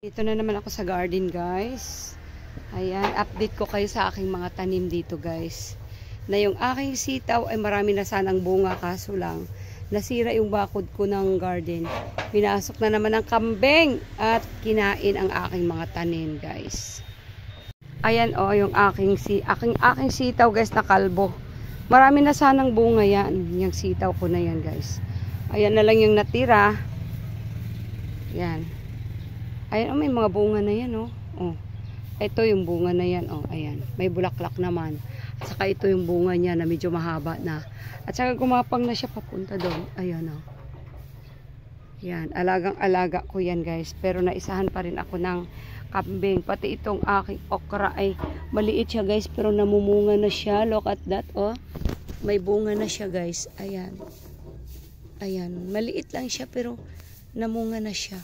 Dito na naman ako sa garden, guys. Ayan, update ko kayo sa aking mga tanim dito, guys. Na yung aking sitaw ay marami na sanang bunga, kaso lang nasira yung bakod ko ng garden. Pinasok na naman ng kambing at kinain ang aking mga tanim, guys. Ayan yung aking sitaw, guys, na kalbo. Marami na sanang bunga yan. Yung sitaw ko na yan, guys. Ayan na lang yung natira. Yan. Ayan, may mga bunga na yan, Ito yung bunga na yan, ayan. May bulaklak naman. At saka ito yung bunga niya na medyo mahaba na. At saka gumapang na siya papunta doon. Ayan, Yan, alagang-alaga ko yan, guys. Pero naisahan pa rin ako ng kambing. Pati itong aking okra ay maliit siya, guys. Pero namumunga na siya. Look at that, May bunga na siya, guys. Ayan. Ayan. Maliit lang siya, pero namunga na siya.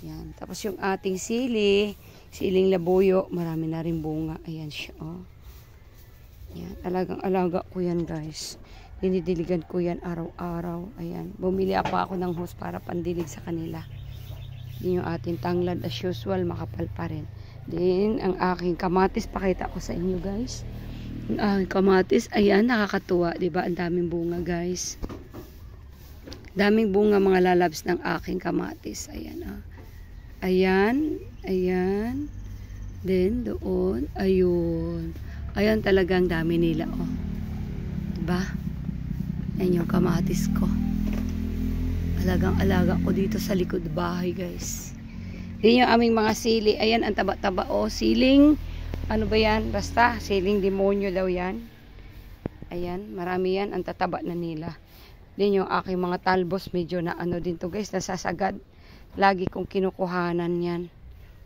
Yan. Tapos yung ating siling labuyo, marami na rin bunga. Ayan siya, Yan. Alagang-alaga ko yan, guys. Dinidiligan ko yan araw-araw. Ayan. Bumili pa ako ng hose para pandilig sa kanila. Yan yung ating tanglad. As usual, makapal pa rin. Then, ang aking kamatis, pakita ko sa inyo, guys. Ang aking kamatis, ayan, nakakatuwa. Diba? Ang daming bunga, guys. Daming bunga, mga lalabs ng aking kamatis. Ayan, Ayan, ayan. Then, doon, ayun. Ayan talagang dami nila, Diba? Ayan yung kamatis ko. Alagang-alaga ko dito sa likod bahay, guys. Yan yung aming mga sili. Ayan, ang taba-taba, siling, ano ba yan? Basta, siling demonyo daw yan. Ayan, marami yan. Ang tataba na nila. Din yung aking mga talbos, medyo na din to, guys, nasasagad. Lagi kong kinukuhanan yan.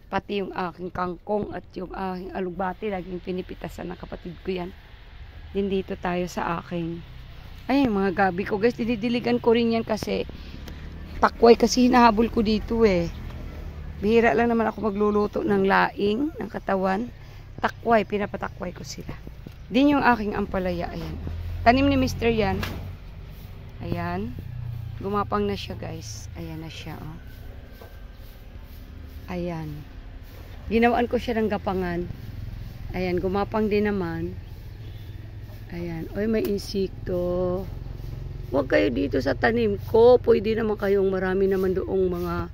Pati yung aking kangkong at yung aking alugbati, laging pinipitasan ng kapatid ko yan. Din dito tayo sa aking. Ayun, mga gabi ko, guys, didiligan ko rin yan kasi takway kasi hinahabol ko dito, Bihira lang naman ako magluluto ng laing, ng katawan. Takway, pinapatakway ko sila. Din yung aking ampalaya, ayan. Tanim ni Mr. yan. Ayan. Gumapang na siya, guys. Ayan na siya, Ayan. Ginawaan ko siya ng gapangan. Ayan, gumapang din naman. Ayan. Oy, may insekto. Huwag kayo dito sa tanim ko. Pwede naman kayong marami naman doong mga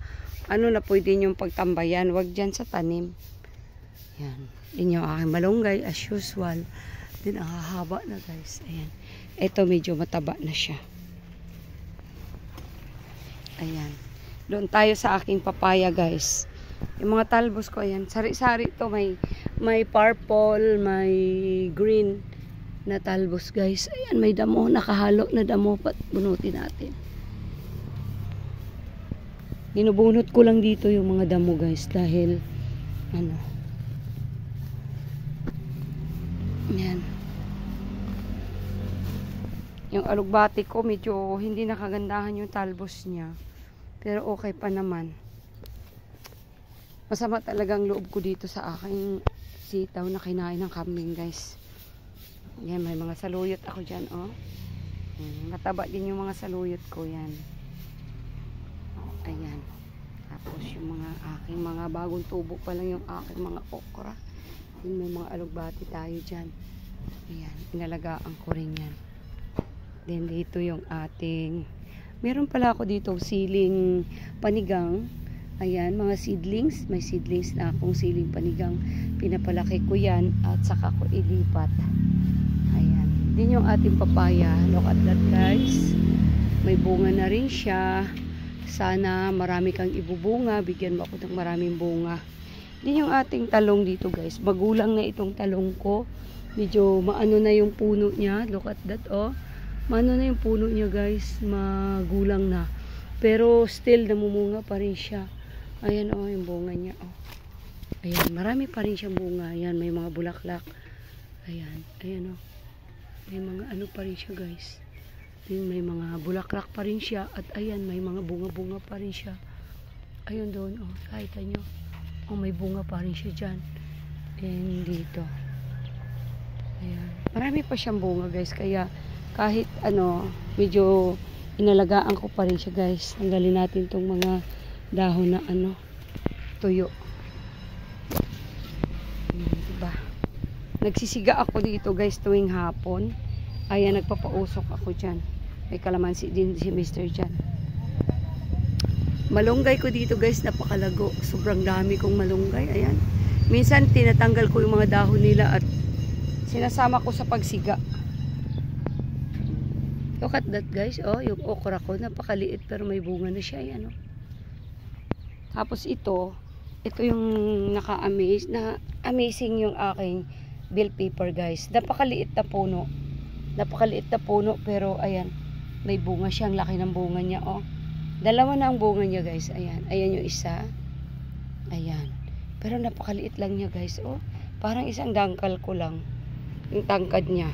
na pwede nyong pagtambayan. Huwag dyan sa tanim. Ayan. Yun yung aking malunggay as usual. Din ang hahaba na, guys. Ayan. Ito medyo mataba na siya. Ayan. Doon tayo sa aking papaya, guys. Yung mga talbos ko, ayan. Sari-sari ito. May purple, may green na talbos, guys. Ayan, may damo. Nakahalo na damo. Bunutin natin. Binubunot ko lang dito yung mga damo, guys. Dahil, ayan. Yung alugbati ko, medyo hindi nakagandahan yung talbos niya. Pero okay pa naman. Masama talagang loob ko dito sa aking sitaw na kinain ng kambing, guys. Yan, may mga saluyot ako dyan, Mataba din yung mga saluyot ko, yan. Ayan. Tapos yung mga aking mga bagong tubo pa lang yung aking mga okra. Yung may mga alugbati tayo dyan. Ayan, inalagaan ko rin yan. Then dito yung ating, meron pala ako dito siling panigang. Ayan, mga seedlings. May seedlings na akong siling panigang. Pinapalaki ko yan at saka ko ilipat. Ayan. Din yung ating papaya. Look at that, guys. May bunga na rin siya. Sana marami kang ibubunga. Bigyan mo ako ng maraming bunga. Din yung ating talong dito, guys. Magulang na itong talong ko. Medyo maano na yung puno niya. Look at that, Maano na yung puno niya, guys. Magulang na. Pero still namumunga pa rin siya. Ayan, yung bunga niya, Ayan, marami pa rin siyang bunga. Ayan, may mga bulaklak. Ayan, ayan o. May mga ano pa rin siya guys. Ayan, may mga bulaklak pa rin siya. At ayan, may mga bunga-bunga pa rin siya. Ayun doon, oh, kahit nyo. Oh, may bunga pa rin siya dyan. And dito. Ayan. Marami pa siyang bunga guys. Kaya kahit ano, medyo inalagaan ko pa rin siya guys. Tanggalin natin tong mga dahon na ano, tuyo. Diba? Nagsisiga ako dito guys tuwing hapon. Ayan, nagpapausok ako dyan. May kalamansi din si Mr. dyan. Malunggay ko dito guys, napakalago. Sobrang dami kong malunggay. Ayan. Minsan tinatanggal ko yung mga dahon nila at sinasama ko sa pagsiga. Look at that guys. Oh, yung okra ko, napakaliit pero may bunga na siya. Ayan, oh. Tapos ito yung naka-amaze, na amazing yung aking bell pepper guys. Napakaliit na puno. Napakaliit na puno pero ayan, may bunga siya. Ang laki ng bunga niya, oh. Dalawa na ang bunga niya guys. Ayan, ayan yung isa. Ayan. Pero napakaliit lang niya guys, oh. Parang isang dangkal ko lang yung tangkad niya.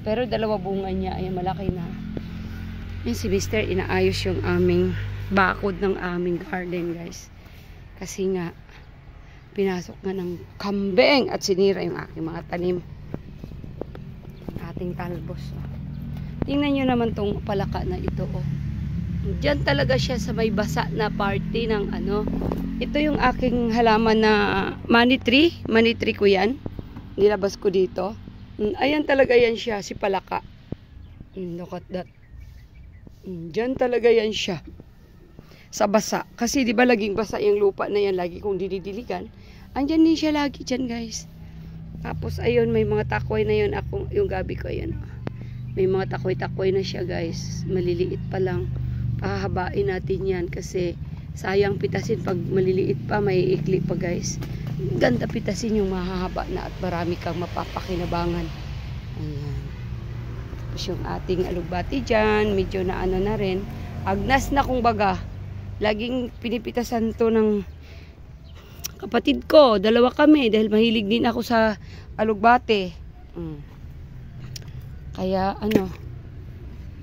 Pero dalawa bunga niya. Ayan, malaki na. Yan si Mr. inaayos yung aming bakod ng aming garden guys. Kasi nga pinasok nga ng kambing at sinira yung aking mga tanim. Ating talbos, oh. Tingnan nyo naman tong palaka na ito, oh. Diyan talaga siya sa may basa na party ng ano. Ito yung aking halaman na money tree. Money tree ko yan. Nilabas ko dito. Ayan talaga yan siya, si palaka. Look at that. Diyan talaga yan siya. Sa basa. Kasi di ba laging basa yung lupa na yan. Lagi kong dinidiligan. Andyan din siya lagi dyan guys. Tapos ayun, may mga takway na yun. Yung gabi ko yan. May mga takway-takway na siya guys. Maliliit pa lang. Pahabain natin yan kasi sayang pitasin pag maliliit pa, may ikli pa guys. Ganda pitasin yung mahahaba na at marami kang mapapakinabangan. Ayan. Tapos yung ating alugbati dyan, medyo na ano na rin. Agnas na kung baga. Laging pinipitasan to ng kapatid ko. Dalawa kami dahil mahilig din ako sa alugbati. Kaya ano,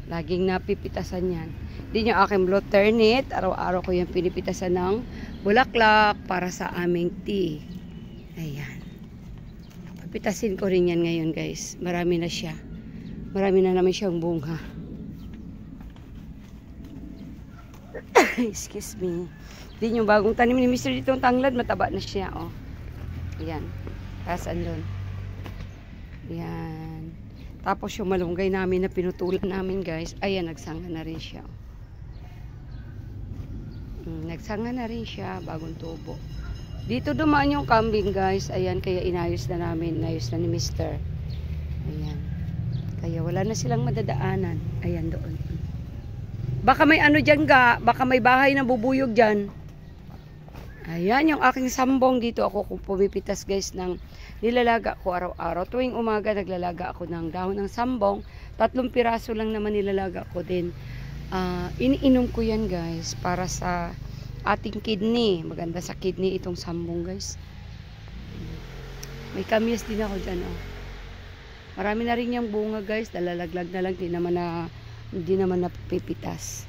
laging napipitasan yan. Din yung aking blue turnip, araw-araw ko yung pinipitasan ng bulaklak para sa aming tea. Ayan. Papitasin ko rin yan ngayon guys. Marami na siya. Marami na naman siyang bunga. Excuse me. Din yung bagong tanim ni Mr. ditong tanglad, mataba na siya, oh. Ayan. Kasan doon. Ayan. Tapos yung malunggay namin na pinutulan namin guys, ayan, nagsanga na rin siya. Nagsanga na rin siya, bagong tubo. Dito dumaan yung kambing guys, ayan, kaya inayos na namin, inayos na ni Mr. Ayan. Kaya wala na silang madadaanan. Ayan doon. Baka may ano dyan ga, baka may bahay na bubuyog dyan. Ayan yung aking sambong dito. Ako kung pumipitas guys ng nilalaga ko araw-araw. Tuwing umaga naglalaga ako ng dahon ng sambong. 3 piraso lang naman nilalaga ko din. Iniinom ko yan guys para sa ating kidney. Maganda sa kidney itong sambong guys. May kamyas din ako dyan, oh. Marami na rin yung bunga guys. Dalalaglag na lang. Hindi naman napipitas.